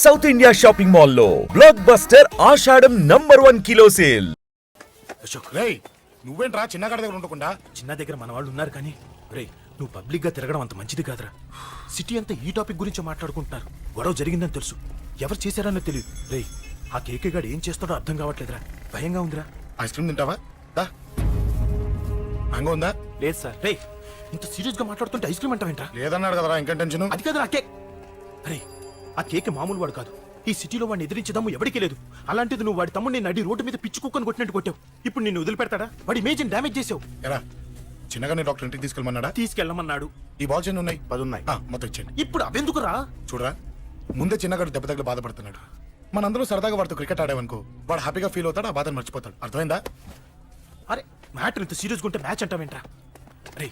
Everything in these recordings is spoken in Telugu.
సౌత్ ఇండియా షాపింగ్ మాల్లో బ్లాక్ బస్టర్ ఆషాఢం #1 కిలో సేల్. అశోక్ రేయ్ నువ్వేంట్రా చిన్నగాడి దగ్గర ఉండకుండా చిన్న దగ్గర మన వాళ్ళు ఉన్నారు కానీ రే నువ్వు పబ్లిక్ గా తిరగడం అంత మంచిది కాదురా. సిటీ అంతా ఈ టాపిక్ గురించి మాట్లాడుకుంటున్నారు. గొడవ జరిగిందని తెలుసు, ఎవరు చేశారన్నో తెలియదు. రే ఆ కేకే గాడు ఏం చేస్తాడో అర్థం కావట్లేదురా, భయంగా ఉందిరా. ఐస్ క్రీమ్ తింటావా? దా మ్యాంగో ఉందా? లేదు సార్. రే ఇంత సీరియస్ గా మాట్లాడుతుంటే ఐస్ క్రీమ్ అంటావేంట్రా? లేదన్నాడు కదరా, ఇంకా టెన్షన్. అది కాదురా కేక్. రే ఆ కేక్ మామూలు వాడు కాదు. ఈ సిటీలో వాడిని ఎదిరించదమ్ము ఎవరికీ లేదు. అలాంటిది నువ్వు వాడి తమ్ముడిని నడి రోడ్డు మీద పిచ్చి కుక్కను కొట్టినట్టు కొట్టావు. ఇప్పుడు నిన్ను వదిలిపెడతాడా? వాడి ఇమేజ్ని డ్యామేజ్ చేసావు. ఎరా చిన్నగా నీ డాక్టర్ ఇంటికి తీసుకెళ్ళమన్నాడా? తీసుకెళ్ళమన్నాడు. ఈ బాల్స్ ఎన్ని ఉన్నాయి? 10 ఉన్నాయి. మొత్తం ఇచ్చేయండి. ఇప్పుడు అవెందుకురా? చూడరా, ముందే చిన్నగాడు దెబ్బ తగిలి బాధపడుతున్నాడు. మనందరూ సరదాగా వాడితో క్రికెట్ ఆడామనుకో, వాడు హ్యాపీగా ఫీల్ అవుతాడు, ఆ బాధను మర్చిపోతాడు. అర్థమైందా? అరే మ్యాటర్ ఇంత సీరియస్గా ఉంటే మ్యాచ్ అంటావేంట్రా? రే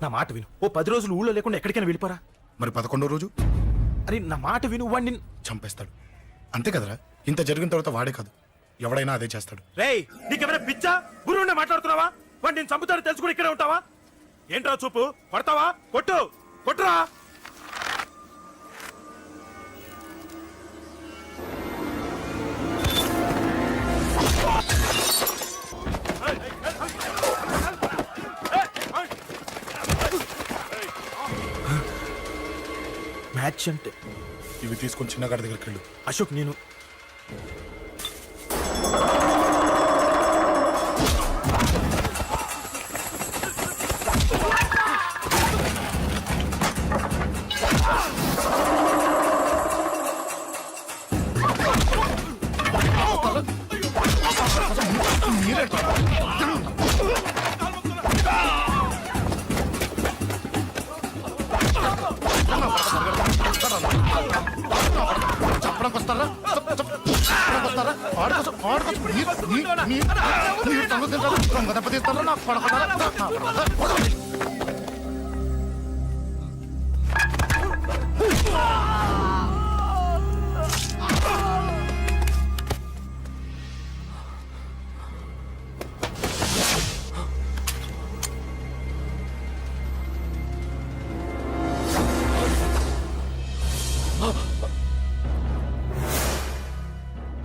నా మాట విను. ఓ 10 రోజులు ఊళ్ళో లేకుండా ఎక్కడికైనా వెళ్ళిపోరా. మరి 11వ రోజు అరే నా మాట విను, వాడిని చంపేస్తాడు. అంతే కదరా, ఇంత జరిగిన తర్వాత వాడే కాదు ఎవడైనా అదే చేస్తాడు. రే నీకెవరైనా పిచ్చా గురువునే మాట్లాడుతున్నావా? వాడు నేను చంపుతాను తెలుసు కూడా ఇక్కడే ఉంటావా? ఏంట్రా చూపు, కొడతావా? కొట్టు కొట్టురా. మ్యాచ్ అంటే ఇవి తీసుకొని చిన్నగాడి దగ్గరికి వెళ్ళు. అశోక్ నేను చెప్పడానికి వస్తారా? వస్తారా? ఆడుకోసం దెబ్బతీస్తారా? నాకు పడకుండా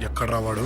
ఎక్కడ రావాడు?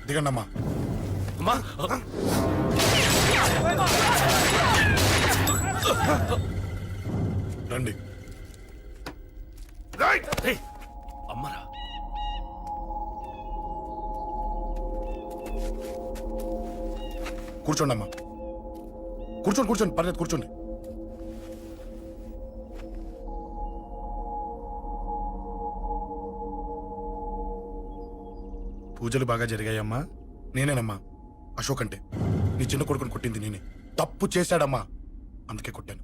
దిగండమ్మా. రండి. అమ్మరా కూర్చోండి అమ్మా. కూర్చోండి పర్లేదు, కూర్చోండి. పూజలు బాగా జరిగాయమ్మా? నేనేనమ్మా అశోక్ అంటే. నీ చిన్న కొడుకుని కొట్టింది నేనే. తప్పు చేశాడమ్మా, అందుకే కొట్టాను.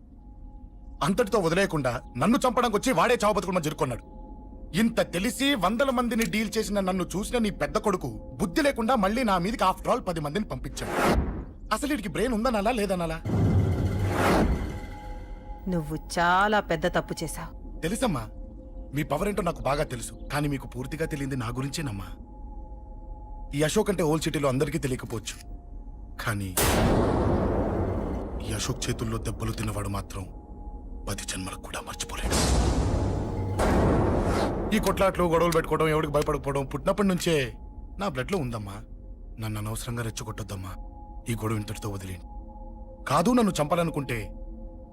అంతటితో వదిలేయకుండా నన్ను చంపడానికి వచ్చి వాడే చావు బతుకుని జరుపుకున్నాడు. ఇంత తెలిసి 100 మందిని డీల్ చేసిన నన్ను చూసిన నీ పెద్ద కొడుకు బుద్ధి లేకుండా మళ్ళీ నా మీదకి ఆఫ్టర్ ఆల్ 10 మందిని పంపించాడు. అసలు వీడికి బ్రెయిన్ ఉందనాలా లేదనాలా? నువ్వు చాలా పెద్ద తప్పు చేశావు. తెలుసమ్మా, మీ పవర్ ఏంటో నాకు బాగా తెలుసు. కానీ మీకు పూర్తిగా తెలియంది నా గురించేనమ్మా. ఈ అశోక్ అంటే ఓల్డ్ సిటీలో అందరికీ తెలియకపోవచ్చు, కానీ ఈ అశోక్ చేతుల్లో దెబ్బలు తిన్నవాడు మాత్రం 10 జన్మలకు కూడా మర్చిపోలేడు. ఈ కొట్లాట్లు గొడవలు పెట్టుకోవడం ఎవరికి భయపడకపోవడం పుట్టినప్పటి నుంచే నా బ్లడ్ లో ఉందమ్మా. నన్ను అనవసరంగా రెచ్చగొట్టొద్దమ్మా. ఈ గొడవ ఇంతటితో వదిలేండి. కాదు, నన్ను చంపాలనుకుంటే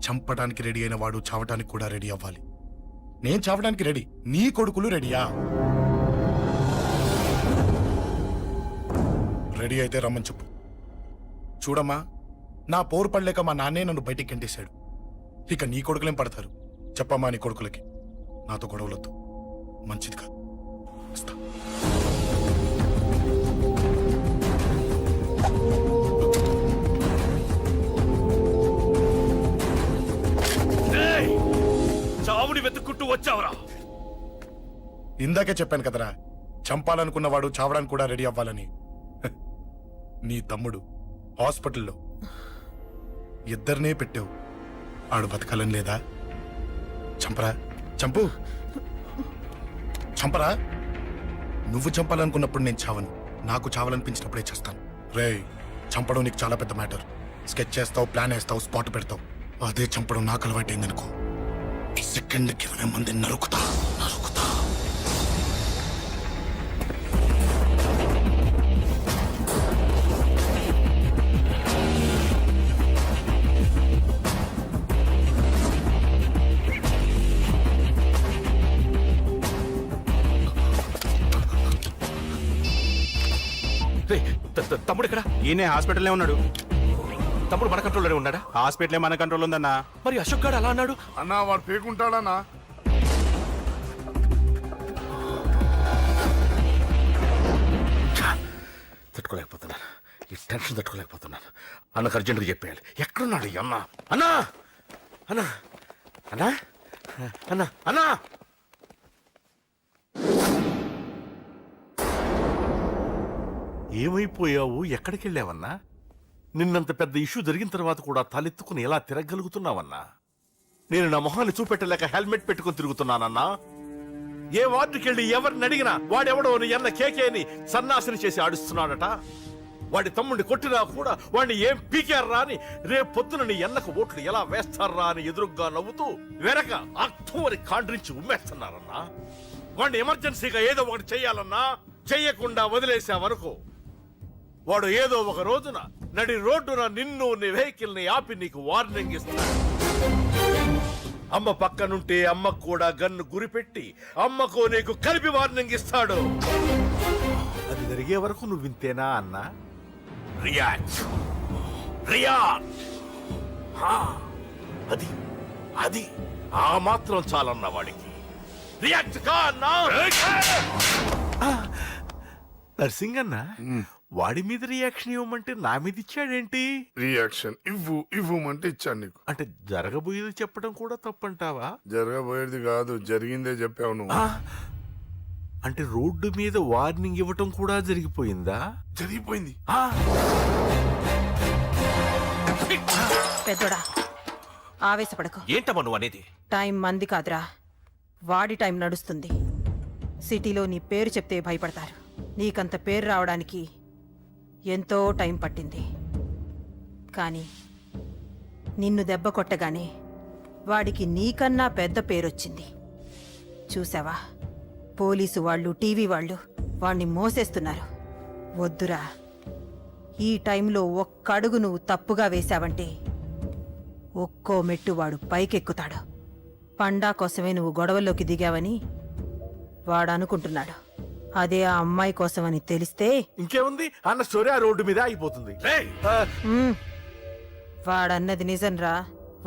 చంపడానికి రెడీ అయిన వాడు చావటానికి కూడా రెడీ అవ్వాలి. నేను చావడానికి రెడీ, నీ కొడుకులు రెడీయా? రెడీ అయితే రమ్మని చెప్పు. చూడమ్మా, నా పోరు పడలేక మా నాన్నే నన్ను బయటికి గెంటేశాడు. ఇక నీ కొడుకులేం పడతారు? చెప్పమ్మా నీ కొడుకులకి నాతో గొడవలొద్దు, మంచిది కాదు. వస్తా. చావుని వెతుక్కుంటూ వచ్చావురా. ఇందాకే చెప్పాను కదరా, చంపాలనుకున్నవాడు చావడానికి కూడా రెడీ అవ్వాలని. హ, నీ తమ్ముడు హాస్పిటల్లో ఇద్దరినే పెట్టావు. ఆడు బతకాలని లేదా? చంపరా, చంపు, చంపరా. నువ్వు చంపాలనుకున్నప్పుడు నేను చావను, నాకు చావాలనిపించినప్పుడే చేస్తాను. రే, చంపడం నీకు చాలా పెద్ద మ్యాటర్. స్కెచ్ చేస్తావు, ప్లాన్ వేస్తావు, స్పాట్ పెడతావు. అదే చంపడం నాకు అలవాటైందనుకో, సెకండ్కి 20 మందిని నరుకుతా. రే, తమ్ముడు ఇక్కడ? ఈయనే హాస్పిటల్లో ఉన్నాడు. తమ్ముడు మన కంట్రోల్లోనే ఉన్నాడా? హాస్పిటలే మన కంట్రోల్ ఉందన్నా. మరి అశోక్ గారు అలా అన్నాడు. అన్నా వాడు పేకుంటాడన్నా. తట్టుకోలేకపోతున్నాను, ఈ టెన్షన్ తట్టుకోలేకపోతున్నాను. అన్నకు అర్జెంట్గా చెప్పేయాలి. ఎక్కడున్నాడు ఈ అన్న? అన్నా, అన్నా, అన్నా, అన్నా, అన్నా. ఏమైపోయావు? ఎక్కడికి వెళ్ళావన్నా? నిన్నంత పెద్ద ఇష్యూ జరిగిన తర్వాత కూడా తలెత్తుకుని ఎలా తిరగలుగుతున్నావన్నా? నేను నా మొహాన్ని చూపెట్టలేక హెల్మెట్ పెట్టుకుని తిరుగుతున్నానన్నా. ఏ వార్డుకి వెళ్ళి ఎవరిని అడిగినా వాడెవడో నీ అన్న కేకేని సన్నాసిని చేసి ఆడిస్తున్నాడట. వాడి తమ్ముడిని కొట్టినా కూడా వాడిని ఏం పీకారా అని రేపు పొద్దున నీ అన్నకు ఓట్లు ఎలా వేస్తారా అని ఎదురుగ్గా నవ్వుతూ వెనక అక్టోబరి కాండ్రించి ఉమ్మేస్తున్నారన్నా. వాడిని ఎమర్జెన్సీగా ఏదో ఒకటి చెయ్యాలన్నా. చెయ్యకుండా వదిలేసావనుకో, వాడు ఏదో ఒక రోజున నడి రోడ్డున నిన్ను నీ వెహికల్ ని ఆపి నీకు వార్నింగ్ ఇస్తాడు. అమ్మ పక్కనుంటే అమ్మకు కూడా గన్ను గురిపెట్టి అమ్మకు నీకు కలిపి వార్నింగ్ ఇస్తాడు. అది జరిగే వరకు నువ్వు వింతేనా అన్నా? React, react. అది అది ఆ మాత్రం చాలన్న వాడికి. రియాక్ట్ కా అన్నా. నర్సింగ్ అన్న, వాడి మీద రియాక్షన్ ఇవ్వమంటే నా మీద ఇచ్చాడేంటి? రియాక్షన్ ఇవ్వమంటే ఇచ్చాను నీకు. అంటే జరగబోయేది చెప్పడం కూడా తప్పంటావా? జరగబోయేది కాదు, జరిగిందే చెప్పావు నువ్వు. అంటే రోడ్డు మీద వార్నింగ్ ఇవ్వటం కూడా జరిగిపోయిందా? జరిగిపోయింది. పెద్దోడా, ఆవేశపడకు. ఏంటమ్మా నువ్వు అనేది? టైం మంది కాదురా, వాడి టైం నడుస్తుంది. సిటీలో నీ పేరు చెప్తే భయపడతారు. నీకంత పేరు రావడానికి ఎంతో టైం పట్టింది. కానీ నిన్ను దెబ్బ కొట్టగానే వాడికి నీకన్నా పెద్ద పేరొచ్చింది. చూసావా, పోలీసు వాళ్ళు, టీవీ వాళ్ళు వాణ్ణి మోసేస్తున్నారు. వద్దురా, ఈ టైంలో ఒక్క అడుగు నువ్వు తప్పుగా వేశావంటే ఒక్కో మెట్టు వాడు పైకెక్కుతాడు. పండా కోసమే నువ్వు గొడవల్లోకి దిగావని వాడు అనుకుంటున్నాడు. అదే ఆ అమ్మాయి కోసమని తెలిస్తే ఇంకేముంది, అన్న స్టోరీ ఆ రోడ్డు మీద అయిపోతుంది. వాడన్నది నిజంరా.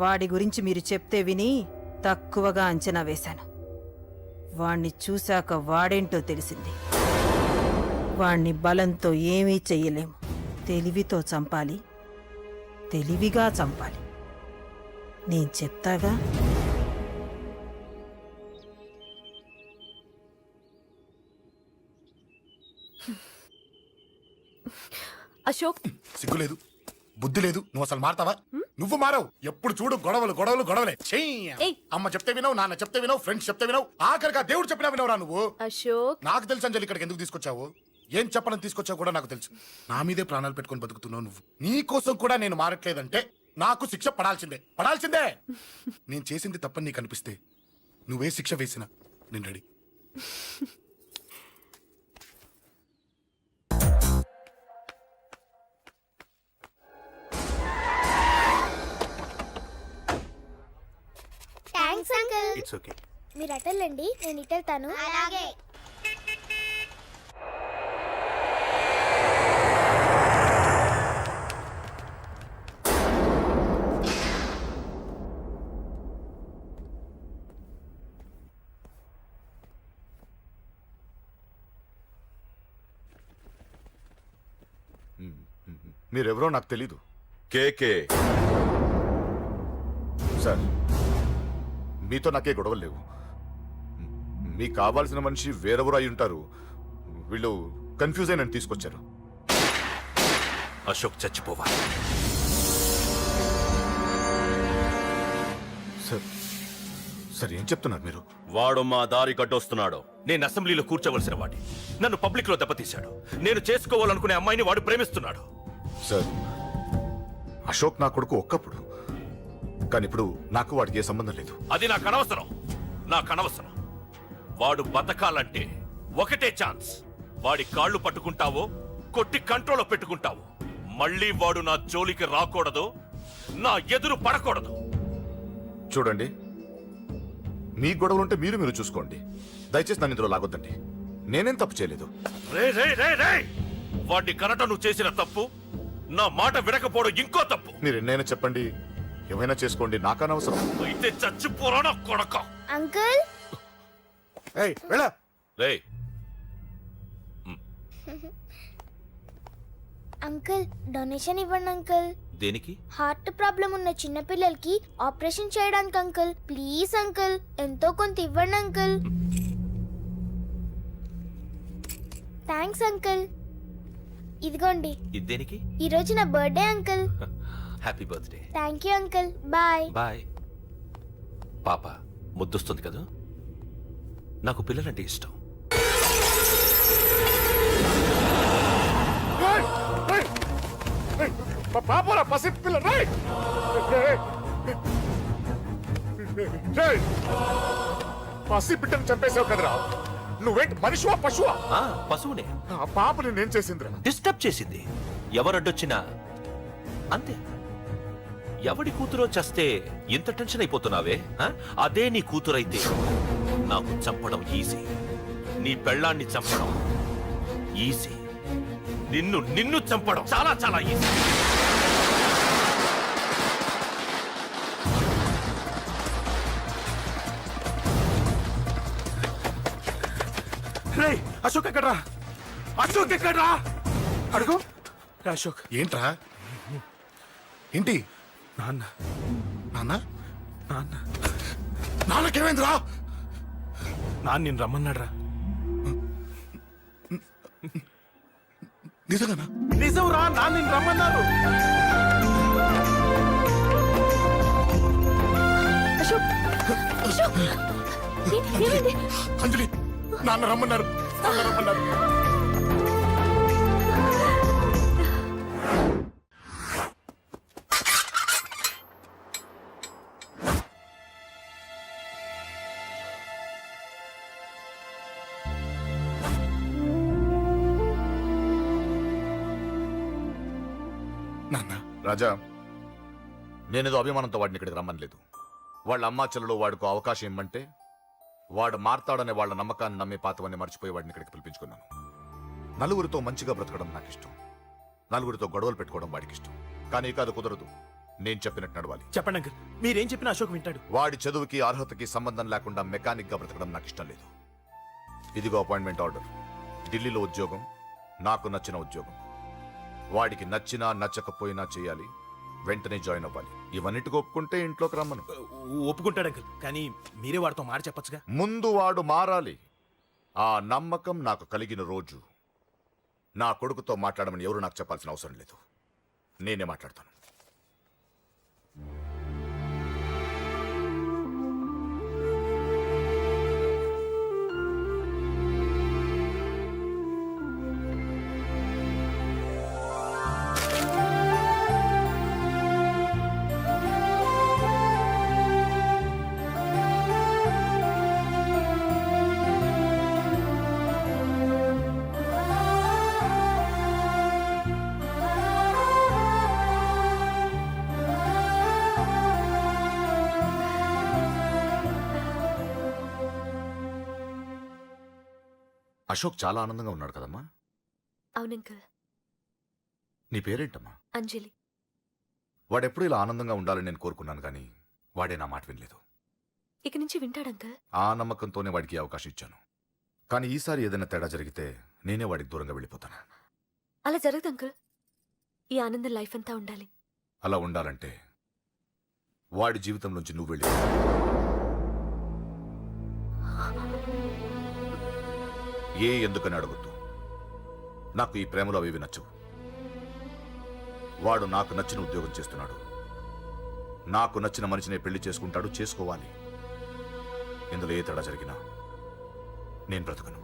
వాడి గురించి మీరు చెప్తే విని తక్కువగా అంచనా వేశాను. వాణ్ణి చూశాక వాడేంటో తెలిసింది. వాణ్ణి బలంతో ఏమీ చెయ్యలేము. తెలివితో చంపాలి, తెలివిగా చంపాలి. నేను చెప్తాగా. అశోక్, సిగ్గులేదు, బుద్ధి లేదు. నువ్వు అసలు మారతావా? నువ్వు మారవు. ఎప్పుడు చూడు గొడవలు గొడవలు గొడవలే. ఏయ్. అమ్మ చెప్తే వినవు, నాన్న చెప్తే వినవు, ఫ్రెండ్స్ చెప్తే వినవు, ఆఖరిగా దేవుడు చెప్పినా వినవురా నువ్వు. అశోక్, నాకు తెలుసు అంజలి ఇక్కడికి ఎందుకు తీసుకొచ్చావు, ఏం చెప్పాలని తీసుకొచ్చావు కూడా నాకు తెలుసు. నా మీదే ప్రాణాలు పెట్టుకొని బతుకుతున్నావు నువ్వు. నీ కోసం కూడా నేను మారట్లేదంటే నాకు శిక్ష పడాల్సిందే, పడాల్సిందే. నేను చేసింది తప్పని నీకు అనిపిస్తే నువ్వే శిక్ష వేసినా నేను ready. Thanks uncle. It's okay. మీరు అటెళ్ళండి, నేను ఇటెళ్తాను. అలాగే. మీరెవరో నాకు తెలీదు. కేకే సార్, మీతో నాకే గొడవలు లేవు. మీకు కావాల్సిన మనిషి వేరెవరో అయి ఉంటారు. వీళ్ళు కన్ఫ్యూజ్ అయి నన్ను తీసుకొచ్చారు. అశోక్ చచ్చిపోవాలి. సార్ సార్ ఏం చెప్తున్నారు మీరు? వాడు మా దారి కట్టొస్తున్నాడు. నేను అసెంబ్లీలో కూర్చోవలసిన వాడి నన్ను పబ్లిక్ లో దెబ్బతీశాడు. నేను చేసుకోవాలనుకునే అమ్మాయిని వాడు ప్రేమిస్తున్నాడు. సార్, అశోక్ నా కొడుకు ఒక్కప్పుడు, కానీ ఇప్పుడు నాకు వాడికి ఏ సంబంధం లేదు. అది నాకు అనవసరం. వాడు బతకాలంటే ఒకటే ఛాన్స్. వాడి కాళ్ళు పట్టుకుంటావో కొట్టి కంట్రోల్లో పెట్టుకుంటావో. మళ్ళీ వాడు నా జోలికి రాకూడదు, నా ఎదురు పడకూడదు. చూడండి, మీ గొడవలుంటే మీరు చూసుకోండి. దయచేసి నన్ను ఇందులో లాగొద్దండి. నేనేం తప్పు చేయలేదు. వాడిని కనట నువ్వు చేసిన తప్పు, నా మాట వినకపోవడం ఇంకో తప్పు. మీరు ఎన్నైనా చెప్పండి, ఏమైనా చేసుకోండి, నాకనవసరం. అయితే చచ్చిపోరా నా కొడక. అంకుల్, రేయ్, అంకుల్ డొనేషన్ ఇవ్వండి అంకుల్. దేనికి? హార్ట్ ప్రాబ్లం ఉన్న చిన్న పిల్లలకి ఆపరేషన్ చేయడానికి అంకుల్. ప్లీజ్ అంకుల్, ఎంతో కొంత ఇవ్వండి అంకుల్. Thanks uncle. ఇదిగోండి, ఇది దేనికి? ఈ రోజు నా birthday uncle. Happy birthday. Thank you uncle. Bye. Bye. పాప ముద్దొస్తుంది కదా, నాకు పిల్లలంటే ఇష్టం. పాపరా పసి పిల్ల, పసి బిడ్డను చంపేసావు కదరా. నువ్వేంటి మనిషివా పశువా? పశువునే. ఆ పాపని నేను చేసిందిరా. డిస్టర్బ్ చేసింది. ఎవరడ్డొచ్చినా అంతే. ఎవడి కూతురో చస్తే ఇంత టెన్షన్ అయిపోతున్నావే? అదే నీ కూతురైతే నాకు చంపడం ఈజీ. నీ పెళ్ళాన్ని చంపడం ఈజీ. నిన్ను చంపడం చాలా చాలా ఈజీ. అశోక్ ఎక్కడ్రా? అశోక్ ఎక్కడ్రా? అడుగు. అశోక్. ఏంట్రా? ఏంటి? నాన్న నాన్న నాన్న నాన్నకేమైందిరా? నాన్న నేను రమ్మన్నాడ్రా. నిజంగానా? నిజం రా, నాన్న నేను రమ్మన్నారు. అశోక్, అశోక్, ఏమైంది? అంజలి, నాన్న రమ్మన్నారు. నాన్న. రాజా, నేనేదో అభిమానంతో వాడిని ఇక్కడికి రమ్మనలేదు. వాళ్ళ అమ్మా చెల్లెలు వాడికి అవకాశం ఇమ్మంటే వాడు మారతాడనే వాళ్ళ నమ్మకాన్ని నమ్మి పాతవన్నీ మర్చిపోయి వాడిని ఇక్కడికి పిలిపించుకున్నాను. నలుగురితో మంచిగా బ్రతకడం నాకు ఇష్టం, నలుగురితో గొడవలు పెట్టుకోవడం వాడికి ఇష్టం. కానీ కాదు, కుదరదు. నేను చెప్పినట్టు నడవాలి. చెప్పండి అంకుల్, మీరేం చెప్పినా అశోక్ వింటాడు. వాడి చదువుకి అర్హతకి సంబంధం లేకుండా మెకానిక్ గా బ్రతకడం నాకు ఇష్టం లేదు. ఇదిగో అపాయింట్మెంట్ ఆర్డర్. ఢిల్లీలో ఉద్యోగం, నాకు నచ్చిన ఉద్యోగం. వాడికి నచ్చినా నచ్చకపోయినా చేయాలి, వెంటనే జాయిన్ అవ్వాలి. ఇవన్నిటికి ఒప్పుకుంటే ఇంట్లోకి రమ్మను. ఒప్పుకుంటాడు అంకుల్, కానీ మీరే వాడితో మాట చెప్పచ్చుగా. ముందు వాడు మారాలి. ఆ నమ్మకం నాకు కలిగిన రోజు నా కొడుకుతో మాట్లాడమని ఎవరు నాకు చెప్పాల్సిన అవసరం లేదు. నేనే మాట్లాడతాను. అశోక్ చాలా ఆనందంగా ఉన్నాడు కదమ్మా. అవును అంకుల్. నీ పేరేంటమ్మా? అంజలి. వాడెప్పుడు ఇలా ఆనందంగా ఉండాలని నేను కోరుకున్నాను కానీ వాడే నా మాట వినలేదు. ఇక నుంచి వింటాడు అంకుల్. ఆ నమ్మకంతోనే వాడికి ఈ అవకాశం ఇచ్చాను. కానీ ఈసారి ఏదైనా తేడా జరిగితే నేనే వాడికి దూరంగా వెళ్ళిపోతాను. అలా జరగదు అంకుల్. ఈ ఆనందం లైఫ్ అంతా ఉండాలి. అలా ఉండాలంటే వాడి జీవితంలోంచి నువ్వు వెళ్ళి ఎందుకని అడగొద్దు. నాకు ఈ ప్రేమలో అవి నచ్చవు. వాడు నాకు నచ్చిన ఉద్యోగం చేస్తున్నాడు. నాకు నచ్చిన మనిషినే పెళ్లి చేసుకుంటాడు, చేసుకోవాలి. ఇందులో ఏ తేడా జరిగినా నేను బ్రతకను.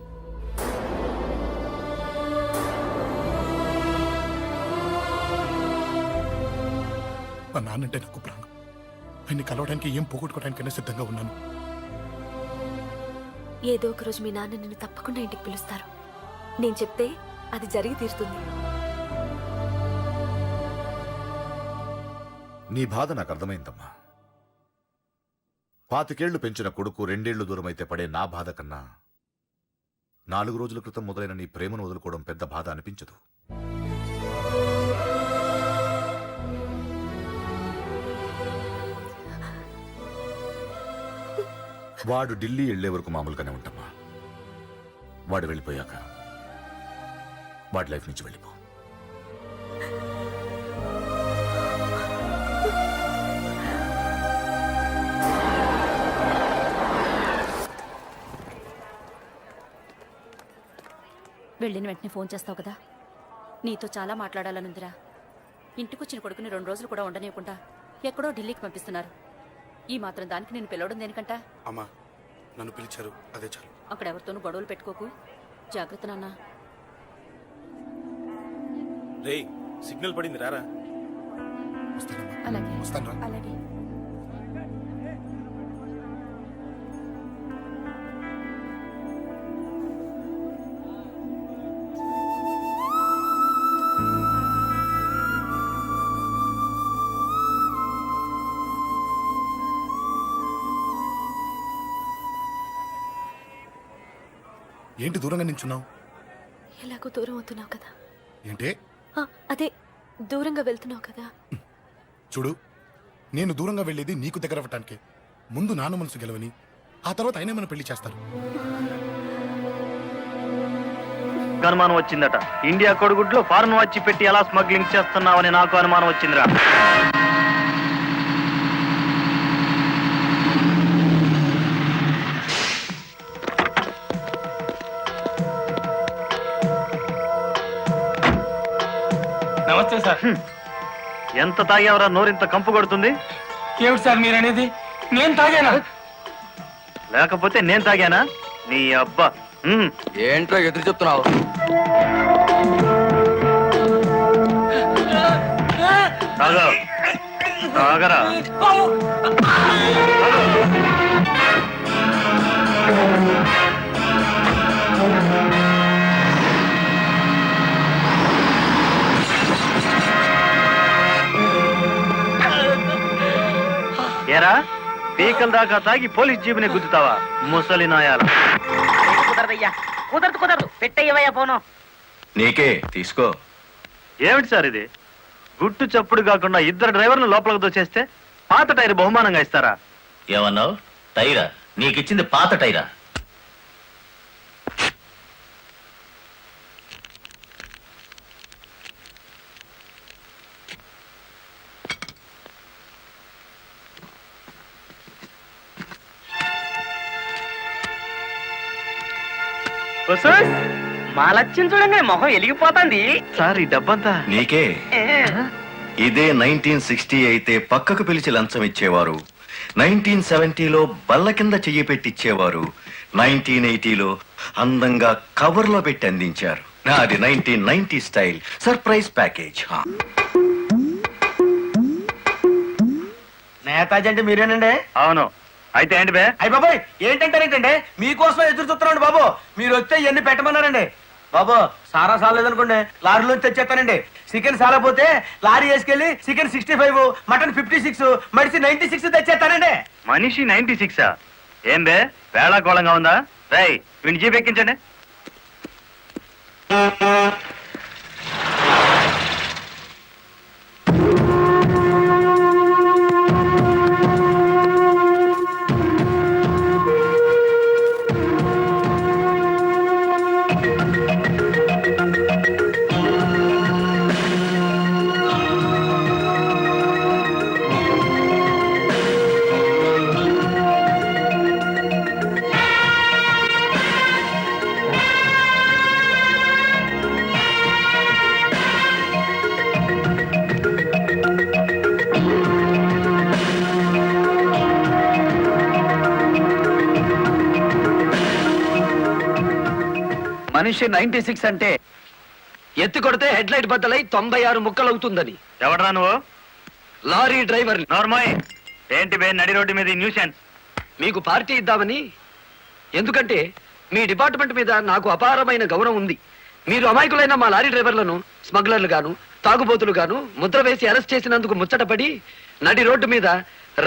మా నాన్నంటే నాకు ప్రాణం. ఆయన్ని కలవడానికి ఏం పోగొట్టుకోవడానికైనా సిద్ధంగా ఉన్నాను. ఏదో ఒక రోజు మీ నాన్న నిన్ను తప్పకుండా ఇంటికి పిలుస్తారు. నేను చెప్తే అది జరిగి తీరుతుంది. నీ బాధ నాకు అర్థమైందమ్మా. 25 ఏళ్లు పెంచిన కొడుకు 2 ఏళ్లు దూరమైతే పడే నా బాధ కన్నా 4 రోజుల క్రితం మొదలైన నీ ప్రేమను వదులుకోవడం పెద్ద బాధ అనిపించదు. వాడు ఢిల్లీ వెళ్లే వరకు మామూలుగానే ఉంటామా. వాడు వెళ్ళిపోయాక వాడి లైఫ్ నుంచి వెళ్ళిపో. వెళ్ళిన వెంటనే ఫోన్ చేస్తావు కదా. నీతో చాలా మాట్లాడాలనుందిరా. ఇంటికొచ్చిన కొడుకుని 2 రోజులు కూడా ఉండనివ్వకుండా ఎక్కడో ఢిల్లీకి పంపిస్తున్నారు. ఈ మాత్రం దానికి నేను పిలవడం దేనికంట? అమ్మా, నన్ను పిలిచారు, అదే చాలు. అక్కడెవరితోనూ గొడవలు పెట్టుకోకు. జాగ్రత్త నాన్న. రే, సిగ్నల్ పడింది, రారా. వస్తానమ్మా. అలాగే వస్తాను రా. అలాగే. ఏంటి దూరంగా నించున్నావు? ఎలాగో దూరం అవుతున్నావు కదా. ఏంటే? అదే దూరంగా వెళ్తున్నావు కదా. చూడు, నేను దూరంగా వెళ్ళేది నీకు దగ్గర అవ్వటానికే. ముందు నాన్న మనసు గెలవని, ఆ తర్వాత అయినా మన పెళ్లి చేస్తారు. అనుమానం వచ్చిందట. ఇండియా కొడుగుడ్లో ఫారెన్ వచ్చి పెట్టి ఎలా స్మగ్లింగ్ చేస్తున్నావని నాకు అనుమానం వచ్చిందిరా. నమస్తే సార్. ఎంత తాగేవరా నోరింత కంపు కొడుతుంది? ఏమిటి సార్ మీరనేది? నేను తాగానా? లేకపోతే నేను తాగానా? నీ అబ్బా. ఏంట్రా ఎదురు చెప్తున్నావు? తాగరా. ఏరా, పీకల దాకా తాగి పోలీస్ జీబుని గుద్దుతావా ముసలి నాయాల? కుదరదయ్యా, కుదరదు. పెట్టయ్యవయ్యా ఫోను. నీకే తీసుకో. ఏమిటి సార్ ఇది? గుట్టు చప్పుడు కాకుండా 2 డ్రైవర్లు లోపలికి దోచేస్తే పాత టైర్ బహుమానంగా ఇస్తారా? ఏమన్నావు? టైరా? నీకిచ్చింది పాత టైరా? మా లక్ష్యం చూడంగా మొహం వెలిగిపోతుంది. సార్ ఈ డబ్బంతా నీకే. ఇదే 1960 అయితే పక్కకు పిలిచి లంచం ఇచ్చేవారు. 1970లో బల్ల కింద చెయ్యి పెట్టిచ్చేవారు. 1980లో అందంగా కవర్లో పెట్టి అందించారు. నాది 1990 స్టైల్ సర్ప్రైజ్ ప్యాకేజ్. నేతాజీ అంటే మీరేనండి? అవును. అయితే ఏంటి బే? అయ్య బాబోయ్, ఏంటంటారేంటండి? మీకోసం ఎదురు చూస్తున్నాండి బాబు. మీరు వస్తే ఇవన్నీ పెట్టమన్నారండి బాబు. సారా సాలేదనుకోండి, లారీలో తెచ్చేస్తానండి. చికెన్ సాలపోతే లారీ వేసుకెళ్లి చికెన్ 65, మటన్ 56, మనిషి 96 తెచ్చేస్తానండి. మనిషి 96? ఏం బే వేళాకోళంగా ఉందా? రై వీడిని జీప్ ఎక్కించండి. మనిషి 96 అంటే ఎత్తి కొడితే హెడ్ లైట్ బద్దలై 96 ముక్కలవుతుందని. ఎవడరా నువ్వు? Lorry driver. నార్మల్ ఏంటి బే నడి రోడ్డు మీద న్యూసెన్స్? మీకు పార్టీ ఇద్దామని. ఎందుకంటే మీ డిపార్ట్మెంట్ మీద నాకు అపారమైన గౌరవం ఉంది. మీరు అమాయకులైన మా లారీ డ్రైవర్లను స్మగ్లర్లు గాను తాగుబోతులు గాను ముద్ర వేసి అరెస్ట్ చేసినందుకు ముచ్చటపడి నడి రోడ్డు మీద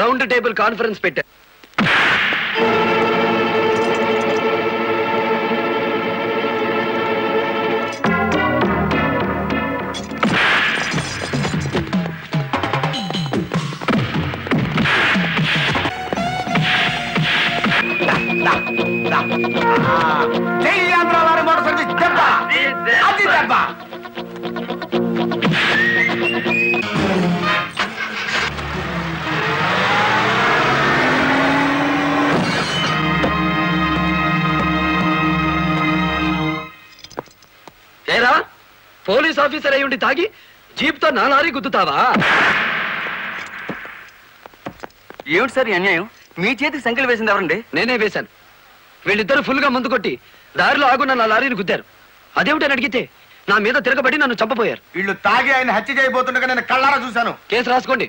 రౌండ్ టేబుల్ కాన్ఫరెన్స్ పెట్టారు. ఏరా పోలీస్ ఆఫీసర్ అయి ఉండి తాగి జీప్తో నా లారీ గుద్దుతావా? ఏమిటి సార్ ఈ అన్యాయం? మీ చేతికి సంఖ్యలు వేసింది ఎవరండి? నేనే వేశాను. వీళ్ళిద్దరూ ఫుల్ గా ముందు కొట్టి దారిలో ఆగున్న నా లారీని గుద్దారు. అదేమిటని అడిగితే నా మీద తిరగబడి నన్ను చంపబోయారు. వీళ్ళు తాగి ఆయన హత్య చేయబోతుండగా నేను కళ్ళారా చూశాను. కేసు రాసుకోండి.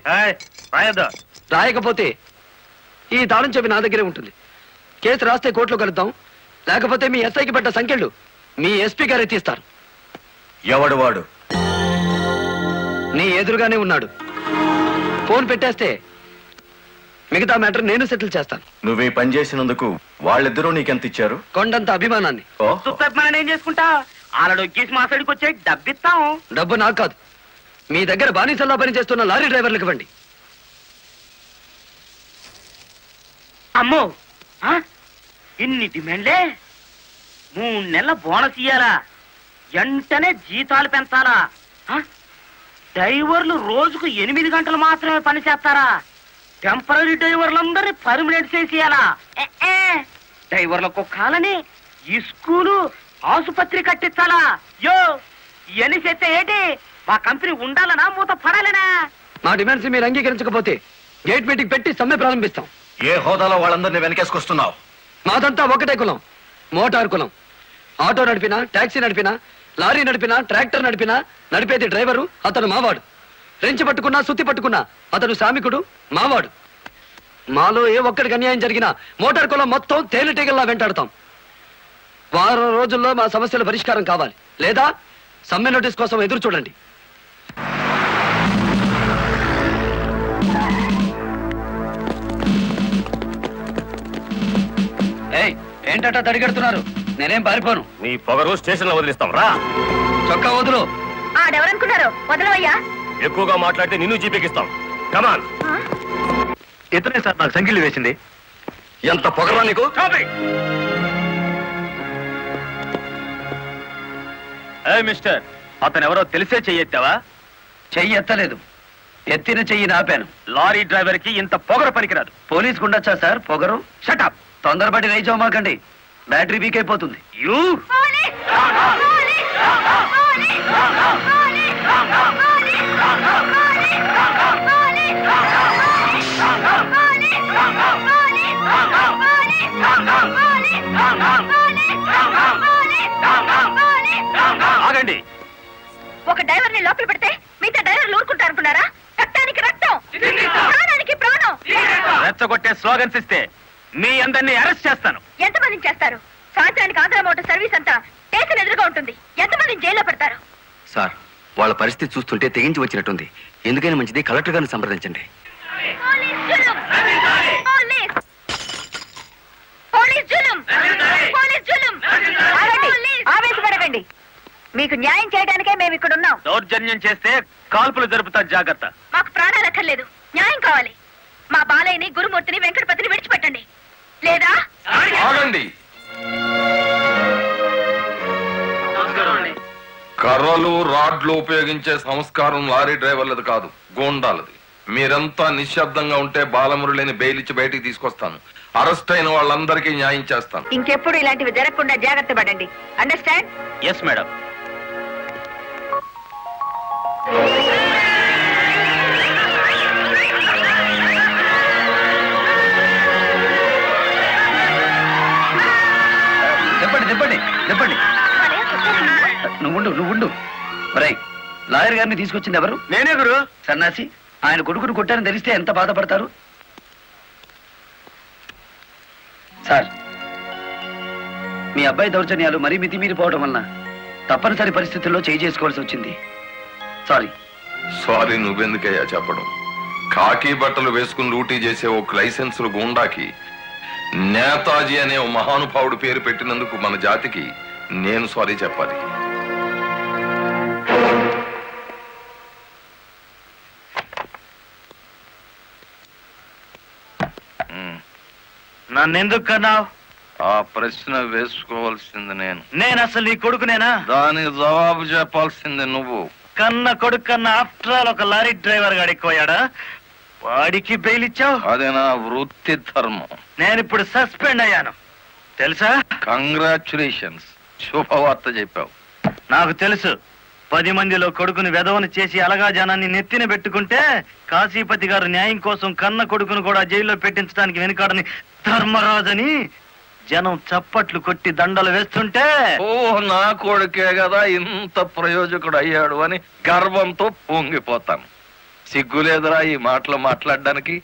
రాయకపోతే ఈ తాళం చెవి నా దగ్గరే ఉంటుంది. కేసు రాస్తే కోర్టులో కలుద్దాం. లేకపోతే మీ ఎస్ఐకి పడ్డ సంఖ్యలు మీ ఎస్పీ గారే తీస్తారు. ఎవడు వాడు? నీ ఎదురుగానే ఉన్నాడు. ఫోన్ పెట్టేస్తే మిగతా మ్యాటర్ నేను సెటిల్ చేస్తాను. నువ్వు ఈ పని చేసినందుకు వాళ్ళిద్దరూ నీకెంత ఇచ్చారు? కొండంత అభిమానాన్ని. ఏం చేసుకుంటా ఆలడొక్కేసి మా సైడ్కి వచ్చే డబ్బిస్తాం. డబ్బు నాకు కాదు, మీ దగ్గర బానిసల్లా పనిచేస్తున్న లారీ డ్రైవర్లకు ఇవ్వండి. అమ్మో ఇన్ని డిమాండ్లే. 3 నెలల బోనస్ ఇయ్యాలా? వెంటనే జీతాలు పెంచాలా? డ్రైవర్లు రోజుకు 8 గంటలు మాత్రమే పని చేస్తారా? టెంపరీ డ్రైవర్లందరినీ పర్మనెంట్ చేసేయాలా? డ్రైవర్లకు కాలని ఈ స్కూలు ఆసుపత్రి కట్టించాలా? యో ఇవన్నీ చేస్తే ఏంటి? మా కంపెనీ ఉండాలనా మూత పడాలనా? మా డిమాండ్స్ మీరు అంగీకరించకపోతే గేట్ మీటింగ్ పెట్టి సమ్మె ప్రారంభిస్తాం. ఏ హోదాలో వాళ్ళందరినీ వెనకేసుకొస్తున్నావు? మాదంతా ఒకటే కులం, మోటార్ కులం. ఆటో నడిపినా, టాక్సీ నడిపినా, లారీ నడిపినా, ట్రాక్టర్ నడిపినా నడిపేది డ్రైవరు, అతను మావాడు. రెంచి పట్టుకున్నా, సుత్తి పట్టుకున్నా అతను శ్రామికుడు, మావాడు. మాలో ఏ ఒక్కడికి అన్యాయం జరిగినా మోటార్ కులం మొత్తం తేలిటీగల్లా వెంటాడతాం. వారం రోజుల్లో మా సమస్యల పరిష్కారం కావాలి, లేదా సమ్మె నోటీస్ కోసం ఎదురు చూడండి. ఏంటట తడిగడుతున్నారు? నేనేం పారిపోను. నీ పొగరు స్టేషన్ లో వదిలిస్తాం రా. చొక్కా వదులు. ఆడెవరనుకున్నారు? వదలవయ్యా. ఎక్కువగా మాట్లాడితే నిన్ను జీపీకిస్తాం. కమాన్. ఇతనే సార్ నాకు సంఖ్యలు వేసింది. ఎంత పొగరా నీకు? మిస్టర్, అతను ఎవరో తెలిసే చెయ్యెత్తావా? చెయ్యి ఎత్తలేదు, ఎత్తిన చెయ్యి నాపాను. లారీ డ్రైవర్ కి ఇంత పొగరు పనికిరాదు. పోలీస్ గుండొచ్చా సార్ పొగరు? షటప్. తొందరపడి రైచోమాకండి, బ్యాటరీ వీక్ అయిపోతుంది. యూ ఆగండి. ఒక డ్రైవర్ ని లోపల పెడితే మిగతా డ్రైవర్లు ఊరుకుంటారు అనుకున్నారా? రక్తానికి రక్తం, ప్రాణానికి ప్రాణం. రెచ్చగొట్టే స్లోగన్స్ ఇస్తే మీ అందరినీ అరెస్ట్ చేస్తాను. ఎంతమందిని చేస్తారు? సాయంత్రానికి ఆంధ్ర మోటార్ సర్వీస్ అంతా స్టేషన్ ఎదురుగా ఉంటుంది. ఎంతమందిని జైల్లో పెడతారు? సార్, వాళ్ళ పరిస్థితి చూస్తుంటే తెగించి వచ్చినట్టుంది. ఎందుకైనా మంచిది కలెక్టర్ గారిని సంప్రదించండి. పోలీస్ జులుం! పోలీస్! పోలీస్ జులుం! పోలీస్ జులుం! ఆగండి, ఆవేశపడకండి. మీకు న్యాయం చేయడానికే మేము ఇక్కడ ఉన్నాం. దౌర్జన్యం చేస్తే కాల్పులు జరుపుతా, జాగ్రత్త. మాకు ప్రాణాలు అక్కర్లేదు, న్యాయం కావాలి. మా బాలయ్యని, గురుమూర్తిని, వెంకటపతిని విడిచిపెట్టండి. లేదా ఆగండి. కర్రలు రాడ్లు ఉపయోగించే సంస్కారం లారీ డ్రైవర్లది కాదు, గోండాలది. మీరంతా నిశ్శబ్దంగా ఉంటే బాలమురళిని బెయిలిచ్చి బయటికి తీసుకొస్తాను. అరెస్ట్ అయిన వాళ్ళందరికీ న్యాయం చేస్తాను. ఇంకెప్పుడు ఇలాంటివి జరగకుండా జాగ్రత్త పడండి. అండర్స్టాండ్? Yes madam. చెప్పండి. నువ్వుండు. రై, లాయర్ గారిని తీసుకొచ్చింది ఎవరు? నేనే గురు. సన్నాసి, ఆయన కొడుకును కొట్టారని తెలిస్తే ఎంత బాధపడతారు. సార్, మీ అబ్బాయి దౌర్జన్యాలు మరీ మితిమీరిపోవడం వలన తప్పనిసరి పరిస్థితుల్లో చేయి చేసుకోవాల్సి వచ్చింది. సారీ నువ్వెందుకయ్యా చెప్పడం? కాకి బట్టలు వేసుకుని డ్యూటీ చేసే ఒక లైసెన్సులు గుండాకి నేతాజీ అనే ఓ మహానుభావుడు పేరు పెట్టినందుకు మన జాతికి నేను సారీ చెప్పాలి. నన్నెందుకు కన్నావు? ఆ ప్రశ్న వేసుకోవాల్సింది నేను అసలు నీ కొడుకునేనా? దానికి జవాబు చెప్పాల్సింది నువ్వు. కన్న కొడుకు కన్నా ఆఫ్టర్ ఆల్ ఒక లారీ డ్రైవర్ గాడిపోయాడా? వాడికి బెయిల్ ఇచ్చావు? అది నా వృత్తి ధర్మం. నేను ఇప్పుడు సస్పెండ్ అయ్యాను తెలుసా? కంగ్రాచులేషన్స్, శుభవార్త చెప్పావు. నాకు తెలుసు. 10 మందిలో కొడుకుని వెధవను చేసి అలగా జనాన్ని నెత్తిన పెట్టుకుంటే కాశీపతి గారు న్యాయం కోసం కన్న కొడుకును కూడా జైల్లో పెట్టించడానికి వెనుకాడని ధర్మరాజని జనం చప్పట్లు కొట్టి దండలు వేస్తుంటే, ఓ నా కొడుకే కదా ఇంత ప్రయోజకుడు అయ్యాడు అని గర్వంతో పొంగిపోతాను. సిగ్గులేదురా ఈ మాటలు మాట్లాడడానికి?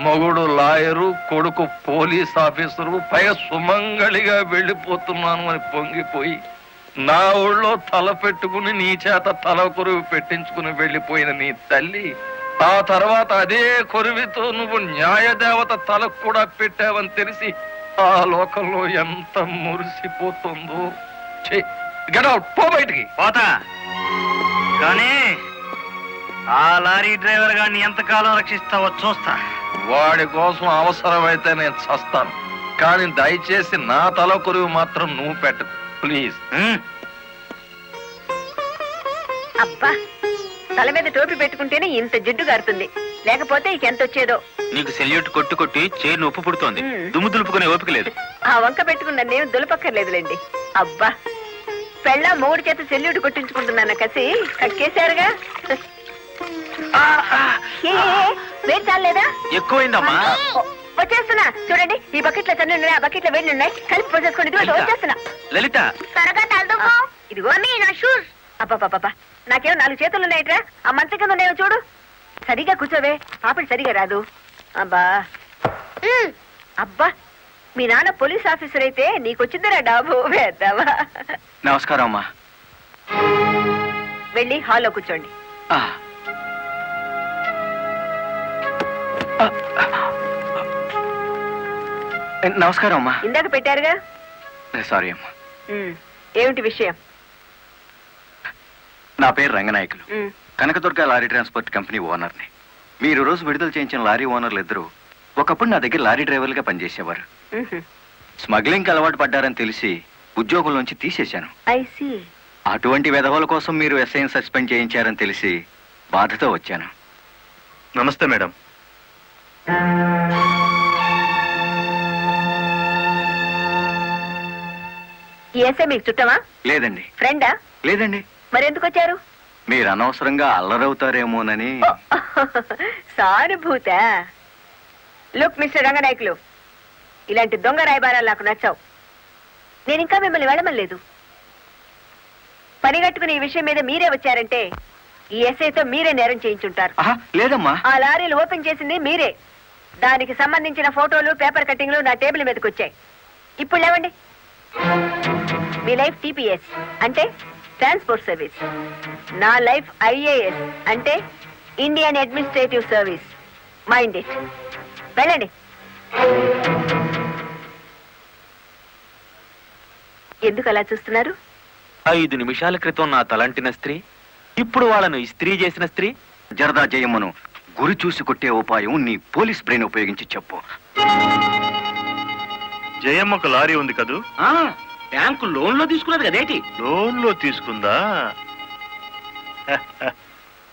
మొగుడు లాయరు, కొడుకు పోలీస్ ఆఫీసరు, పైగా సుమంగళిగా వెళ్ళిపోతున్నాను అని పొంగిపోయి నా ఊళ్ళో తల పెట్టుకుని నీ చేత తల కొరువు పెట్టించుకుని వెళ్ళిపోయిన నీ తల్లి ఆ తర్వాత అదే కొరువితో నువ్వు న్యాయదేవత తలకు కూడా పెట్టావని తెలిసి ఆ లోకంలో ఎంత మురిసిపోతుందో. గెట్ అవుట్, పో బయటికి. పోతా, కానీ ఆ లారీ డ్రైవర్ గారిని ఎంతకాలం రక్షిస్తావో చూస్తా. వాడి కోసం అవసరమైతే నేను చస్తాను, కానీ దయచేసి నా తల కొరువు మాత్రం నువ్వు పెట్టకు ప్లీజ్. అబ్బా, తల మీద టోపీ పెట్టుకుంటేనే ఇంత జిడ్డు గారుతుంది, లేకపోతే ఇక ఎంత వచ్చేదో. నీకు సెల్యూట్ కొట్టి చేను ఉప్పు పుడుతోంది, దుమ్ము దులుపుకునే ఓపిక లేదు. ఆ వంక పెట్టుకున్న నేను దులపక్కర్లేదులేండి. అబ్బా, పెళ్ళ మూడు చేత సెల్యూట్ కొట్టించుకుంటున్నాను కసి కక్కేశారుగా. వేడి చాలేదా? ఎక్కువైందమ్మా. వచ్చేస్తున్నా చూడండి, ఈ బకెట్ లో తన్ను ఉన్నాయి, ఆ బకెట్ లో వేడి ఉన్నాయి, కలిపి పోసేసుకోండి. ఇదిగో వచ్చేస్తున్నా. లలిత, త్వరగా తలదుకో. ఇదిగో నా షూస్. అబ్బా, నాకేమో 4 చేతులు ఉన్నాయిట్రా, ఆ మంచం కింద ఉన్నాయో చూడు. సరిగా కూర్చోవే, పాపడి సరిగా రాదు. అబ్బా, మీ నాన్న పోలీస్ ఆఫీసర్ అయితే నీకొచ్చిందిరా డాబు వేద్దావా. నమస్కారం అమ్మా. వెళ్ళి హాల్లో కూర్చోండి. నమస్కారం అమ్మా. ఇందాక పెట్టారుగా. సారీ అమ్మా. ఏమిటి విషయం? నా పేరు Ranganayakulu, Kanakadurga lorry transport company ఓనర్ని. మీరు రోజు విడుదల చేయించిన లారీ ఓనర్లు ఇద్దరు ఒకప్పుడు నా దగ్గర లారీ డ్రైవర్లుగా పనిచేసేవారు. స్మగ్లింగ్ అలవాటు పడ్డారని తెలిసి ఉద్యోగుల నుంచి తీసేశాను. అటువంటి వెధవల కోసం మీరు ఎస్ఐని సస్పెండ్ చేయించారని తెలిసి బాధతో వచ్చాను. నమస్తే మేడం. ఈ ఎస్ఐ మీకు చుట్టమా? లేదండి. ఫ్రెండా? లేదండి. మరెందుకు వచ్చారు? మీరు అనవసరంగా అల్లరవుతారేమోనని. సానుభూత. లుక్ మిస్టర్ రంగనాయకులు, ఇలాంటి దొంగ రాయబారాలు నాకు నచ్చావు. నేను ఇంకా మిమ్మల్ని వెళ్ళమలేదు. పని కట్టుకుని ఈ విషయం మీద మీరే వచ్చారంటే ఈ ఎస్ఐతో మీరే నేరం చేయించుంటారు. లేదమ్మా. ఆ లారీలు ఓపెన్ చేసింది మీరే. దానికి సంబంధించిన ఫోటోలు, పేపర్ కట్టింగ్లు నా టేబుల్ మీదకి వచ్చాయి. ఇప్పుడు లేవండి. మీ లైఫ్ టీపీఎస్ అంటే ట్రాన్స్పోర్ట్ సర్వీస్, నా లైఫ్ ఐఏఎస్ అంటే Indian administrative service. Mind it. వెళ్ళండి. ఎందుకు అలా చూస్తున్నారు? 5 నిమిషాల క్రితం నా తలంటిన స్త్రీ ఇప్పుడు వాళ్ళను ఇస్త్రీ చేసిన స్త్రీ. జరదా జయమ్మను గురి చూసి కొట్టే ఉపాయం నీ పోలీస్ బ్రెయిన్ ఉపయోగించి చెప్పు. జయమ్మకు లారీ ఉంది కదూ? బ్యాంకు లోన్ లో తీసుకున్నది కదేటి? లోన్ లో తీసుకుందా?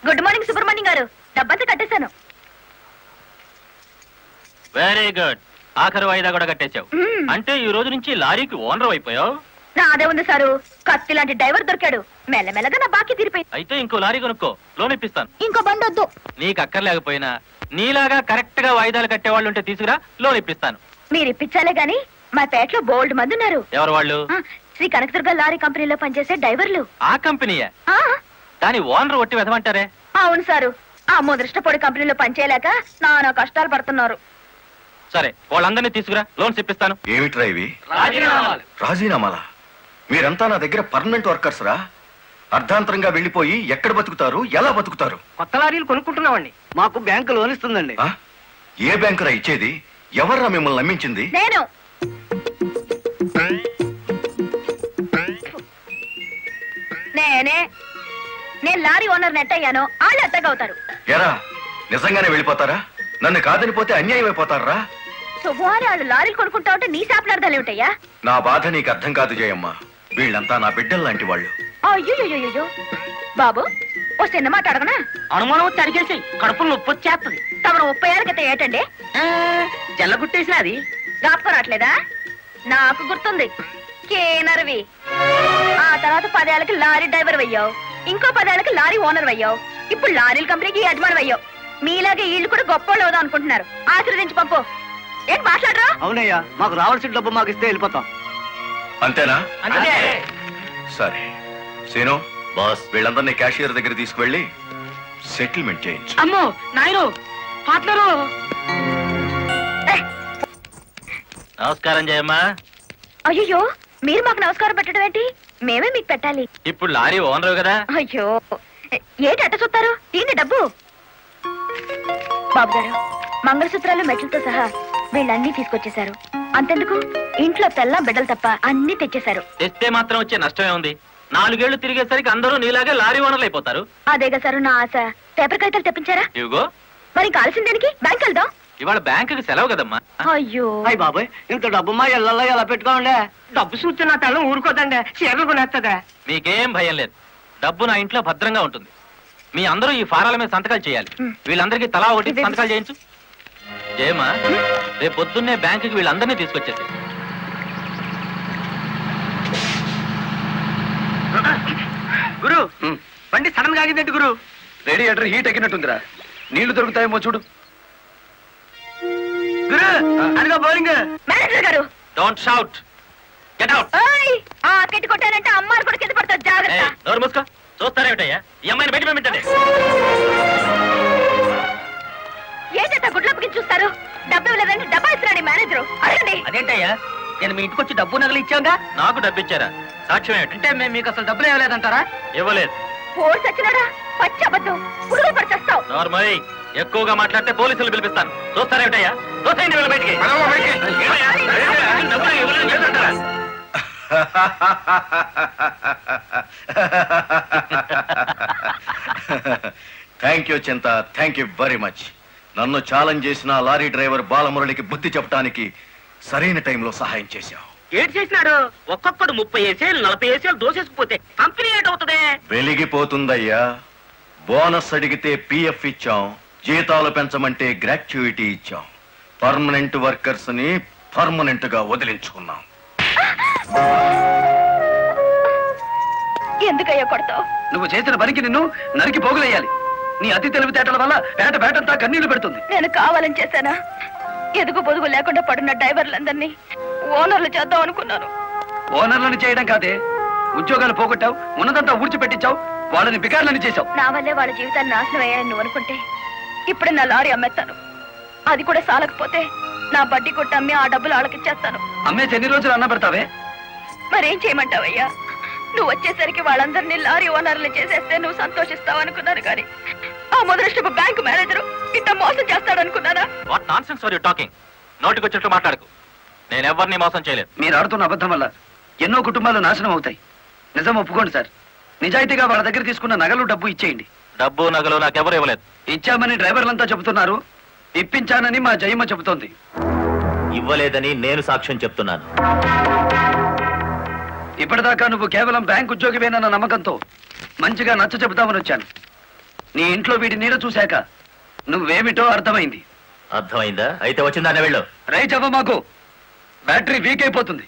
గుడ్ మార్నింగ్ సుబ్రహ్మణ్యం గారు, డబ్బంతా కట్టేశాను. Very good. ఆఖరి వాయిదా కూడా కట్టేశావు. అంటే ఈ రోజు నుంచి లారీకి ఓనర్ అయిపోయావు. నాదే ఉంది సారు, కత్తి లాంటి డ్రైవర్ దొరికాడు. మెల్లమెల్లగా నా బాకీ తీరిపోయింది. అయితే ఇంకో లారీ కొనుక్కో, లోన్ ఇప్పిస్తాను. ఇంకో బండి వద్దు. నీకు అక్కర్లేకపోయినా నీలాగా కరెక్ట్ గా వాయిదాలు కట్టేవాళ్ళు ఉంటే తీసుకురా, లోన్ ఇప్పిస్తాను. మీరు ఇప్పించాలే గాని మా పేటలో బోల్డ్ మంది ఉన్నారు. ఎవరు వాళ్ళు? శ్రీ కనకదుర్గ లారీ కంపెనీలో పనిచేసే డ్రైవర్లు. ఆ కంపెనీయే? దాని ఓనర్ ఒట్టి వెదమంటారే? అవును సారు, ఆ ముదృష్టపొడి కంపెనీలో పనిచేయలేక నానా కష్టాలు పడుతున్నారు. సరే, వాళ్ళందరినీ తీసుకురా, లోన్స్ ఇప్పిస్తాను. ఏమిట్రా ఇవి? రాజీనామాలా? మీరంతా నా దగ్గర పర్మనెంట్ వర్కర్స్ రా. అర్ధాంతరంగా వెళ్ళిపోయి ఎక్కడ బతుకుతారు, ఎలా బతుకుతారు? కొత్త లారీలు కొనుక్కుంటున్నామండి, మాకు బ్యాంకు లోన్ ఇస్తుందండి. ఏ బ్యాంకురా ఇచ్చేది? ఎవర్రా మిమ్మల్ని నమ్మించింది? నేను. నేను లారీ ఓనర్ నెట్ అయ్యాను, వాళ్ళు ఎత్తగవుతారు. ఎరా నిజంగానే వెళ్ళిపోతారా? నన్ను కాదని పోతే అన్యాయం అయిపోతారా? శుభవారి వాళ్ళు లారీలు కొనుక్కుంటా ఉంటే నీ శాపలార్థాలు ఏమిటయ్యా? నా బాధ నీకు అర్థం కాదు జయమ్మ. వీళ్ళంతా నా బిడ్డలు లాంటి వాళ్ళు. అయ్యో బాబు, ఓ చిన్న మాట అడగనా? అనుమానం వచ్చి అడిగేసి కడుపులో నొప్పి వచ్చేస్తుంది. తమను 30 ఏళ్ళ క్రితం ఏటండి జల్లగుట్టేసిన అది జ్ఞాపకం రావట్లేదా? నాకు గుర్తుంది, కేనర్వి. ఆ తర్వాత 10 ఏళ్ళకి లారీ డ్రైవర్ అయ్యావు, ఇంకో 10 ఏళ్ళకి లారీ ఓనర్ అయ్యావు, ఇప్పుడు లారీల కంపెనీకి యజమాని అయ్యావు. మీలాగే వీళ్ళు కూడా గొప్పోళ్ళు అవుదాం అనుకుంటున్నారు. ఆశీర్వదించి పంపు. ఏం మాట్లాడరా? అవునయ్యా, మాకు రావాల్సిన డబ్బు మాకు ఇస్తే వెళ్ళిపోతాం. అంతేనా? సరే సీను బాస్, వీళ్ళందరినీ క్యాషియర్ దగ్గర తీసుకువెళ్ళి సెటిల్మెంట్ చేయించు. అమ్మో నాయను, పార్ట్నరు. నమస్కారం జయమ్మా. అయ్యో, మీరు మాకు నమస్కారం పెట్టడం ఏంటి? మేమే మీకు పెట్టాలి. ఇప్పుడు లారీ ఓనర్ కదా. అయ్యో, ఏంటి అట్ట చూస్తారు? దీన్ని డబ్బు. బాబు గారు, మంగళసూత్రాలు మెట్లతో సహా వీళ్ళన్నీ తీసుకొచ్చేశారు. అంతెందుకు, ఇంట్లో తెల్ల బిడ్డలు తప్ప అన్ని తెచ్చేశారు. తెస్తే మాత్రం వచ్చే నష్టమే ఉంది. 4 ఏళ్లు తిరిగేసరికి అందరూ నీలాగే లారీ ఓనర్లు అయిపోతారు. అదేగా సారు నా ఆశ. పేపర్ కాగితాలు తెప్పించారా? ఇవిగో. మరి కాల్సిన దానికి బ్యాంక్ వెళ్దాం. ఇవాళ బ్యాంకుకి సెలవు కదమ్మా. అయ్యో అయ్యి బాబాయ్, ఇంత డబ్బు మా ఇళ్లలో ఎలా పెట్టుకోండి? డబ్బు చూస్తే నా తల్లం ఊరుకోదండి, చీరలు కొనేస్తుందా? మీకేం భయం లేదు, డబ్బు నా ఇంట్లో భద్రంగా ఉంటుంది. మీ అందరూ ఈ ఫారాల మీద సంతకాలు చేయాలి. వీళ్ళందరికీ తలా ఒకటి సంతకాలు చేయించు. జయమ్మా, రేపు పొద్దున్నే బ్యాంకుకి వీళ్ళందరినీ తీసుకొచ్చేసి. గురు, బండి సడన్ గా ఆగిందండి గురు. Radiator heat ఎక్కినట్టుందిరా. నీళ్లు దొరుకుతాయేమో చూడు. గురు, అదిగో బౌలింగ్. మేనేజర్ గారు, డోంట్ షౌట్, గెట్ అవుట్. ఆ కెట్టి కొట్టానంటే అమ్మారు కూడా కింద పడతారు, జాగ్రత్త. నోరు మూసుకో. చూస్తారేమిటయ్యా, ఈ అమ్మాయిని బయట పంపించండి. ఏంటంటే గుడ్లప్పకి చూస్తారు? డబ్బు ఇవ్వలేదండి, డబ్బా ఇస్తున్నాడు మేనేజర్. అడగండి. అదేంటయ్యా, నేను మీ ఇంటికి వచ్చి డబ్బు నగలు ఇచ్చాగా? నాకు డబ్బు ఇచ్చారా? సాక్ష్యం ఏమిటి? అంటే మేము మీకు అసలు డబ్బులు ఇవ్వలేదంటారా? ఇవ్వలేదు. ఓడి సచ్చినాడా? పచ్చి అబద్ధం. పురుగులు పడిచేస్తావు. నార్మల్, ఎక్కువగా మాట్లాడితే పోలీసులు పిలిపిస్తాను. చూస్తారేమిటయ్యా? చూస్తాయండి వీళ్ళ బయటికి. డబ్బులు ఇవ్వలేదు చేస్తుంటారా? థ్యాంక్ యూ చింత, థ్యాంక్ యూ వెరీ మచ్. నన్ను ఛాలెంజ్ చేసిన లారీ డ్రైవర్ బాలమురళికి బుద్ధి చెప్పడానికి సరైన టైంలో సహాయం చేశావు. ఏంటి చేసినాడు? ఒక్కొక్కడు 30 ఏసేలు 40 ఏసేలు దోసేసుకుపోతే కంపెనీ ఏంటవుతుంది? వెలిగిపోతుందయ్యా. బోనస్ అడిగితే పిఎఫ్ ఇచ్చాం, జీతాలు పెంచమంటే గ్రాట్యుయిటీ ఇచ్చాం. పర్మనెంట్ వర్కర్స్ ని పర్మనెంట్ గా వదిలించుకున్నాం. ఎందుకయ్యా కొడతావు? నువ్వు చేసిన పనికి నిన్ను నరికి పోగులేయాలి. నీ అతి తెలివితేటల వల్ల బేటంతా కన్నీళ్లు పెడుతుంది. నేను కావాలని చేశానా? ఎదుగు పొదుగు లేకుండా పడున్న డ్రైవర్లందరినీ ఓనర్లు చేద్దాం అనుకున్నాను. ఓనర్లను చేయడం కాదే, ఉద్యోగాలు పోగొట్టావు, ఉన్నదంతా ఊడ్చిపెట్టించావు, వాళ్ళని బికార్లని చేశావు. నా వల్లే వాళ్ళ జీవితాన్ని నాశనం అయ్యాయని నువ్వు అనుకుంటే ఇప్పుడు నా లారీ అమ్మేస్తాను. అది కూడా సాలకపోతే నా బడ్డీ కొట్టి అమ్మి ఆ డబ్బులు వాళ్ళకిచ్చేస్తాను. అమ్మేసి ఎన్ని రోజులు అన్న పెడతావే? మరేం చేయమంటావయ్యా? నువ్వు వచ్చేసరికి వాళ్ళందరినీ లారీ ఓనర్లు చేసేస్తే నువ్వు సంతోషిస్తావు అనుకున్నాను, కానీ ఆ మొదలష్టపు బ్యాంకు మేనేజరు ఇంత మోసం చేస్తాడు అనుకున్నానా? What nonsense are you talking? నోటికొచ్చినట్టు మాట్లాడకు. నేను ఎవరిని మోసం చేయలేదు. మీరు ఆడుతున్న అబద్ధం వల్ల ఎన్నో కుటుంబాలు నాశనం అవుతాయి. నిజం ఒప్పుకోండి సార్. నిజాయితీగా వాళ్ళ దగ్గర తీసుకున్న నగలు డబ్బు ఇచ్చేయండి. డబ్బు నగలు నాకెవరు ఇవ్వలేదు. ఇచ్చామని డ్రైవర్లంతా చెబుతున్నారు, ఇప్పించానని మా జయమ్మ చెబుతోంది. ఇవ్వలేదని నేను సాక్ష్యం చెప్తున్నాను. ఇప్పటిదాకా నువ్వు కేవలం బ్యాంక్ ఉద్యోగివేనన్న నమ్మకంతో మంచిగా నచ్చ చెబుతామని వచ్చాను. నీ ఇంట్లో వీడి నీడ చూశాక నువ్వేమిటో అర్థమైంది. అర్థమైందా? అయితే వచ్చిందానే వెళ్ళు. రైట్ అవ్వ, మాకు బ్యాటరీ వీక్ అయిపోతుంది.